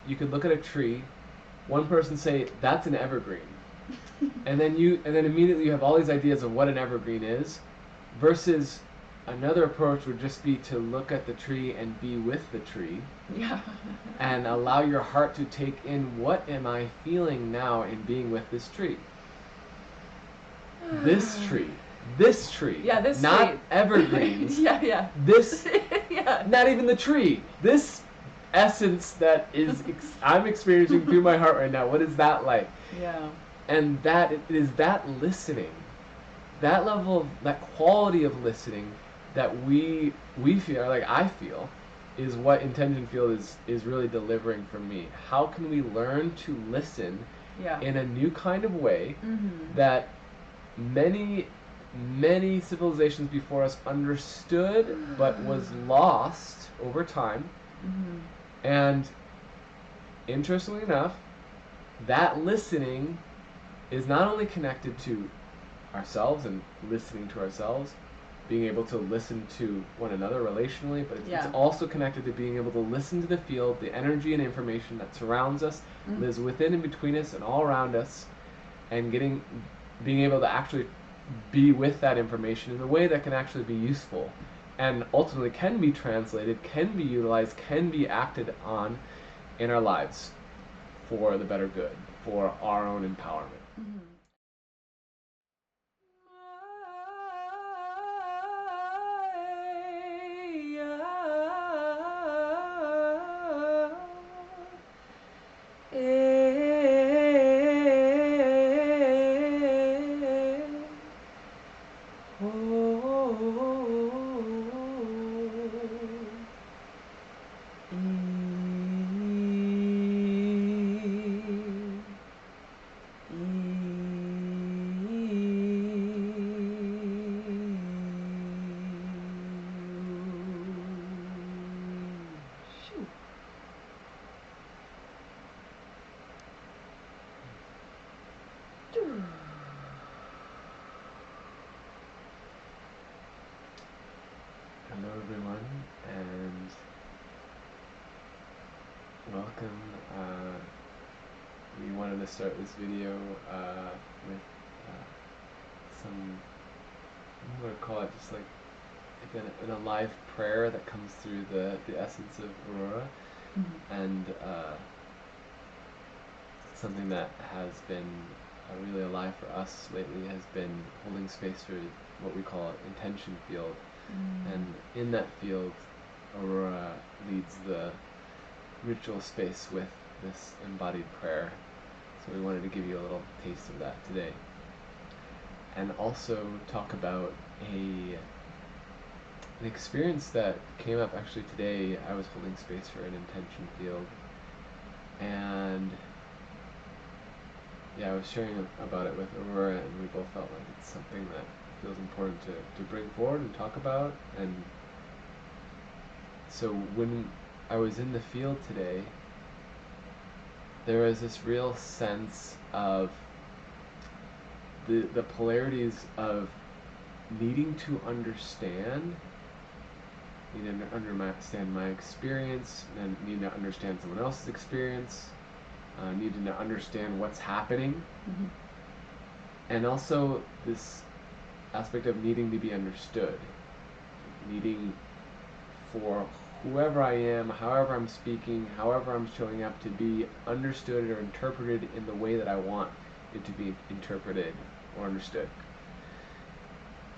you could look at a tree, one person say that's an evergreen, and then immediately you have all these ideas of what an evergreen is, versus another approach would just be to look at the tree and be with the tree. Yeah. And allow your heart to take in, what am I feeling now in being with this tree? This tree. This tree. Yeah, this not tree. Evergreens. Yeah. This. Yeah. Not even the tree. This essence that is I'm experiencing through my heart right now. What is that like? Yeah. And that it is that listening, that level of, that quality of listening that we feel, like I feel, is what Intention Field is really delivering for me. How can we learn to listen in a new kind of way that many civilizations before us understood but was lost over time? And interestingly enough, that listening is not only connected to ourselves and listening to ourselves, being able to listen to one another relationally, but it's also connected to being able to listen to the field, the energy and information that surrounds us, lives within and between us and all around us, and being able to actually be with that information in a way that can actually be useful and ultimately can be translated, can be utilized, can be acted on in our lives for the better good, for our own empowerment. Hello everyone, and welcome. We wanted to start this video with some, I'm going to call it just like a live prayer that comes through the essence of Aurora, and something that has been really alive for us lately has been holding space for what we call Intention Field. And in that field, Aurora leads the ritual space with this embodied prayer. So we wanted to give you a little taste of that today. And also talk about an experience that came up actually today. I was holding space for an Intention Field. And I was sharing about it with Aurora, and we both felt like it's something that feels important to bring forward and talk about. And so when I was in the field today, there was this real sense of the polarities of needing to understand my experience, and needing to understand someone else's experience, needing to understand what's happening, and also this aspect of needing to be understood, needing for whoever I am, however I'm speaking, however I'm showing up, to be understood or interpreted in the way that I want it to be interpreted or understood.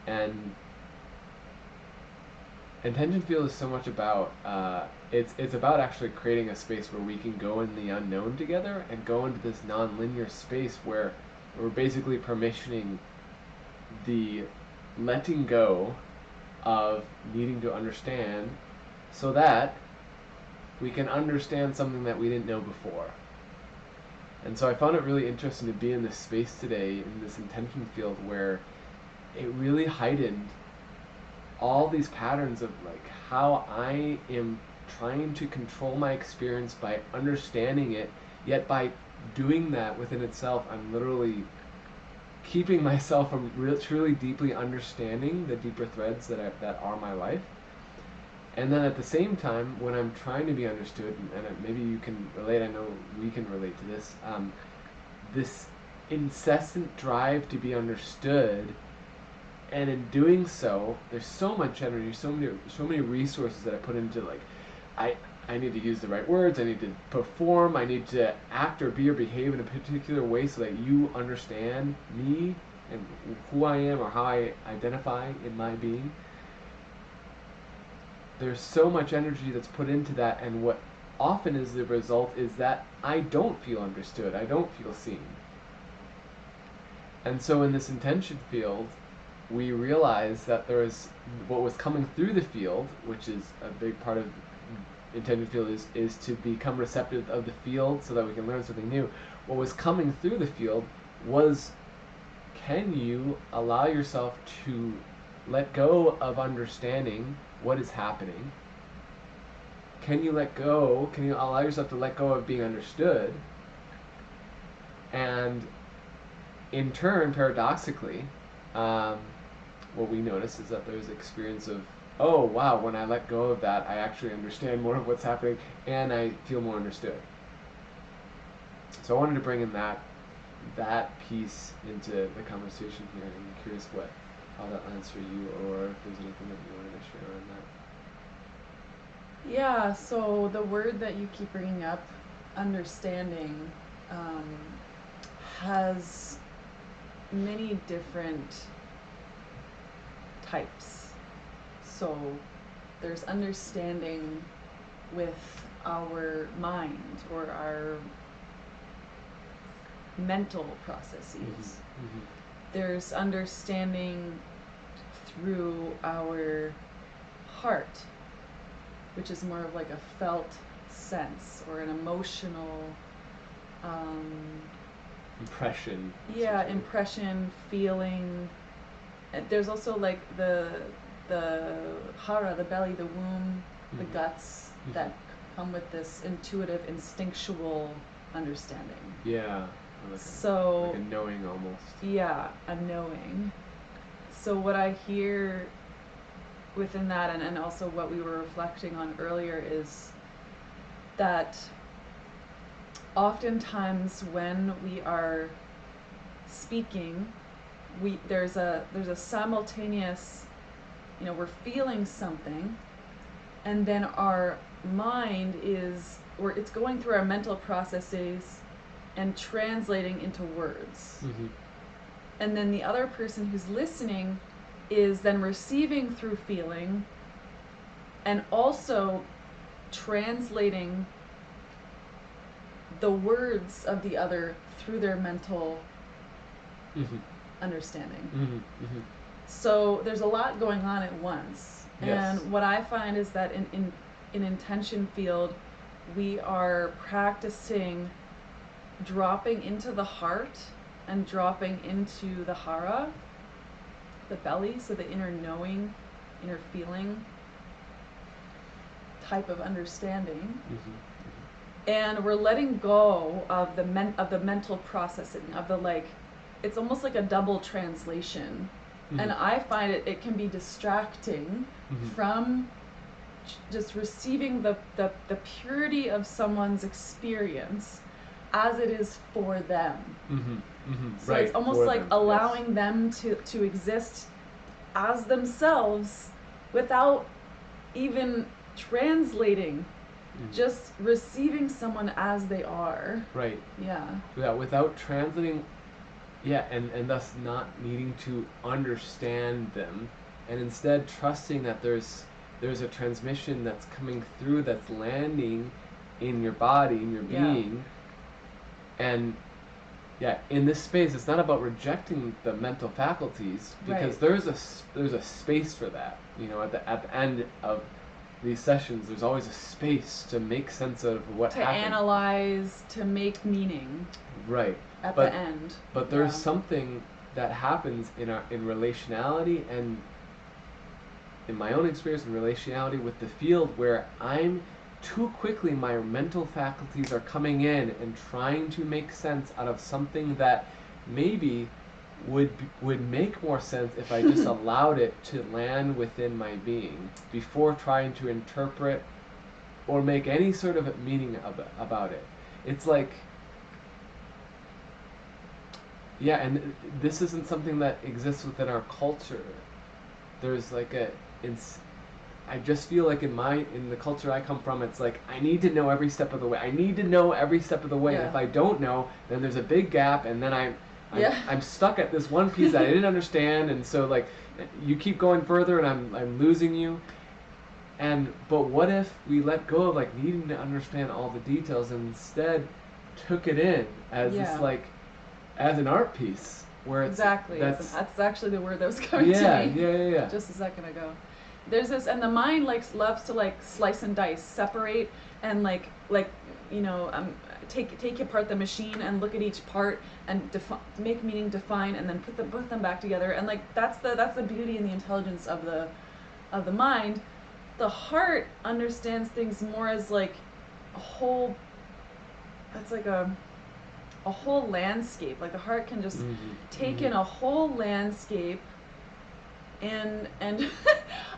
And Intention Field is so much about, it's about actually creating a space where we can go in the unknown together and go into this non-linear space where we're basically permissioning the letting go of needing to understand so that we can understand something that we didn't know before. And so I found it really interesting to be in this space today, in this Intention Field, where it really heightened all these patterns of like how I am trying to control my experience by understanding it, yet by doing that within itself, I'm literally keeping myself from truly deeply understanding the deeper threads that are my life. And then at the same time, when I'm trying to be understood, and maybe you can relate, I know we can relate to this, this incessant drive to be understood, and in doing so, there's so much energy, so many resources that I put into, like, I I need to use the right words, I need to perform, I need to act or be or behave in a particular way so that you understand me and who I am or how I identify in my being. There's so much energy that's put into that, and what often is the result is that I don't feel understood, I don't feel seen. And so in this intention field, we realize that there is what was coming through the field, which is a big part of intention field, is to become receptive of the field so that we can learn something new. What was coming through the field was, can you allow yourself to let go of understanding what is happening? Can you allow yourself to let go of being understood? And in turn, paradoxically, what we notice is that there's experience of, oh wow, when I let go of that, I actually understand more of what's happening, and I feel more understood. So I wanted to bring in that piece into the conversation here. I'm curious how that lands for you, or if there's anything that you wanted to share on that. Yeah, so the word that you keep bringing up, understanding, has many different types. So there's understanding with our mind or our mental processes. Mm-hmm. There's understanding through our heart, which is more of like a felt sense or an emotional impression. Yeah, impression, feeling. There's also like the hara, the belly, the womb, the guts that come with this intuitive, instinctual understanding. Yeah. Like a knowing almost. Yeah, a knowing. So what I hear within that, and also what we were reflecting on earlier, is that oftentimes when we are speaking, there's a simultaneous, we're feeling something, and then our mind it's going through our mental processes and translating into words. Mm-hmm. And then the other person who's listening is then receiving through feeling and also translating the words of the other through their mental understanding. Mm-hmm. So there's a lot going on at once. Yes. And what I find is that in intention field, we are practicing dropping into the heart and dropping into the hara, the belly, so the inner knowing, inner feeling type of understanding. And we're letting go of the mental processing, of the it's almost like a double translation. And I find it can be distracting from just receiving the purity of someone's experience as it is for them. So right, it's almost like allowing them to exist as themselves without even translating, just receiving someone as they are. Right. Yeah. Yeah, without translating, and thus not needing to understand them, and instead trusting that there's a transmission that's coming through, that's landing in your body, in your being. And in this space, it's not about rejecting the mental faculties, because there's a space for that. At the end of these sessions, there's always a space to make sense of what happened. To analyze, to make meaning. Right. At the end. But there's something that happens in relationality, and in my own experience in relationality with the field, where I'm too quickly, my mental faculties are coming in and trying to make sense out of something that maybe would make more sense if I just allowed it to land within my being before trying to interpret or make any sort of meaning about it. It's like, yeah, and this isn't something that exists within our culture. There's like I just feel like in the culture I come from, it's like I need to know every step of the way. I need to know every step of the way. Yeah. And if I don't know, then there's a big gap, and then I'm stuck at this one piece that I didn't understand, and so like you keep going further, and I'm losing you. But what if we let go of like needing to understand all the details and instead took it in as this like as an art piece where it's exactly that's actually the word that was coming to me just a second ago. There's this, and the mind loves to like slice and dice, separate, and take apart the machine and look at each part and make meaning, define, and then put them back together. And like that's the beauty and the intelligence of the mind. The heart understands things more as like a whole. It's like a whole landscape. Like the heart can just take in a whole landscape and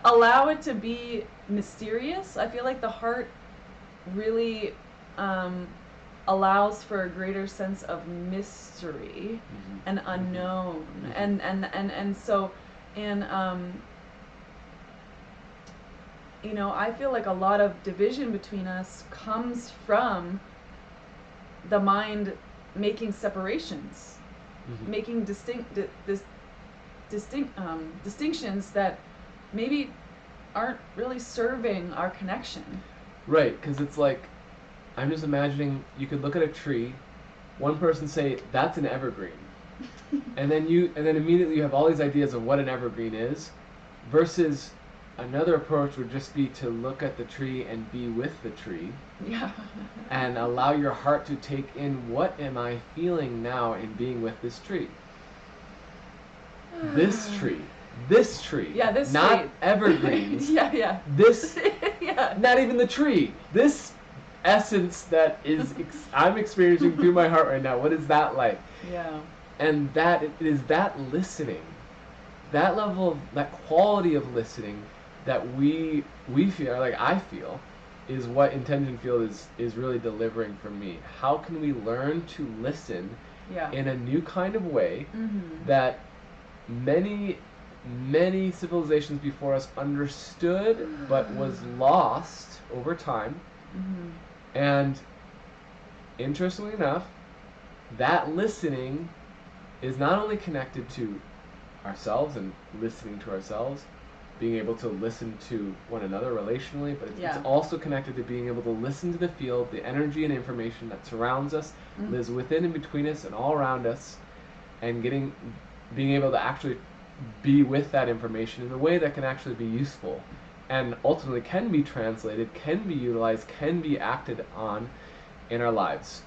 allow it to be mysterious. I feel like the heart really allows for a greater sense of mystery and unknown. And so I feel like a lot of division between us comes from the mind making separations, making distinctions that maybe aren't really serving our connection. Right, because it's like, I'm just imagining you could look at a tree, one person say, that's an evergreen. and then immediately you have all these ideas of what an evergreen is, versus another approach would just be to look at the tree and be with the tree. Yeah. And allow your heart to take in, what am I feeling now in being with this tree? This tree. Yeah, this not tree. Evergreens. Yeah. This. Yeah. Not even the tree. This essence that is I'm experiencing through my heart right now. What is that like? Yeah. And it is that listening, that level of that quality of listening that we feel, like I feel, is what Intention Field is really delivering for me. How can we learn to listen in a new kind of way that many civilizations before us understood but was lost over time? And interestingly enough, that listening is not only connected to ourselves and listening to ourselves, being able to listen to one another relationally, but it's also connected to being able to listen to the field, the energy and information that surrounds us, lives within and between us and all around us, and being able to actually be with that information in a way that can actually be useful and ultimately can be translated, can be utilized, can be acted on in our lives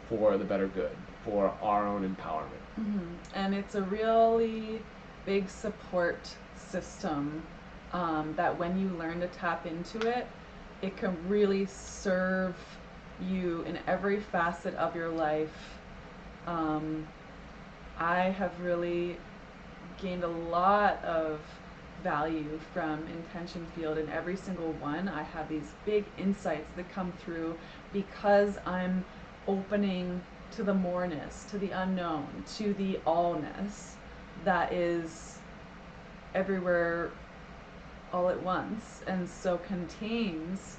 for the better good, for our own empowerment. And it's a really big support system that when you learn to tap into it, it can really serve you in every facet of your life. I have really gained a lot of value from Intention Field, and every single one I have these big insights that come through because I'm opening to the moreness, to the unknown, to the allness that is everywhere all at once, and so contains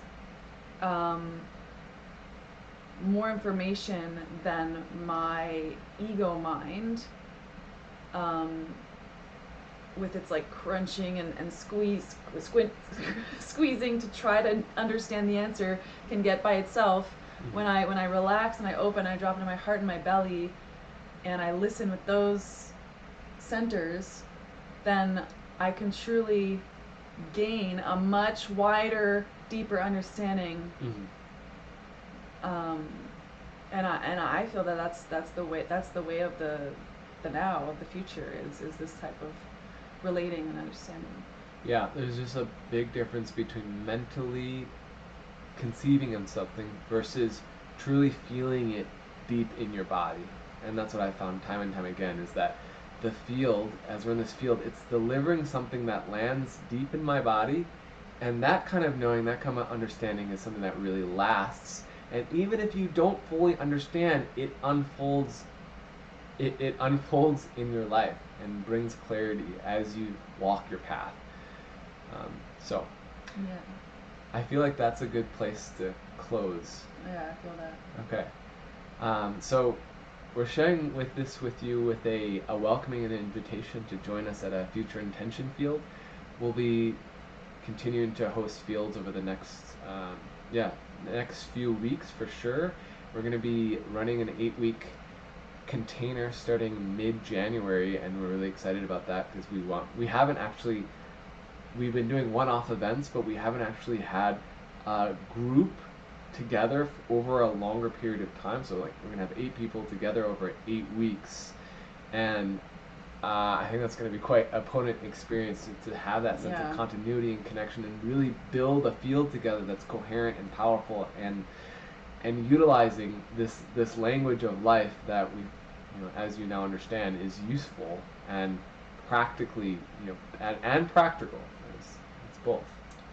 more information than my ego mind with its like crunching and squeezing to try to understand the answer can get by itself. When I relax and I open, I drop into my heart and my belly, and I listen with those centers, then I can truly gain a much wider, deeper understanding. And I feel that's the way of the now, of the future, is this type of relating and understanding. Yeah, there's just a big difference between mentally conceiving of something versus truly feeling it deep in your body. And that's what I found time and time again, is that the field, as we're in this field, it's delivering something that lands deep in my body, and that kind of knowing, that kind of understanding is something that really lasts. And even if you don't fully understand, it unfolds. It unfolds in your life and brings clarity as you walk your path. So Yeah. I feel like that's a good place to close. Yeah, I feel that. Okay. So we're sharing with you with a welcoming and invitation to join us at a future intention field. We'll be continuing to host fields over the next next few weeks for sure. We're going to be running an 8-week container starting mid-January, and we're really excited about that because we've been doing one-off events, but we haven't actually had a group together over a longer period of time. So like we're gonna have 8 people together over 8 weeks, and I think that's going to be quite a potent experience to have that sense of continuity and connection, and really build a field together that's coherent and powerful, and utilizing this language of life that we, as you now understand, is useful and practically, and practical. It's both.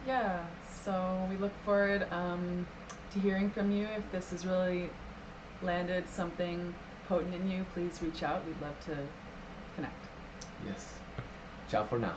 Yeah. So we look forward to hearing from you. If this has really landed something potent in you, please reach out. We'd love to connect. Yes. Ciao for now.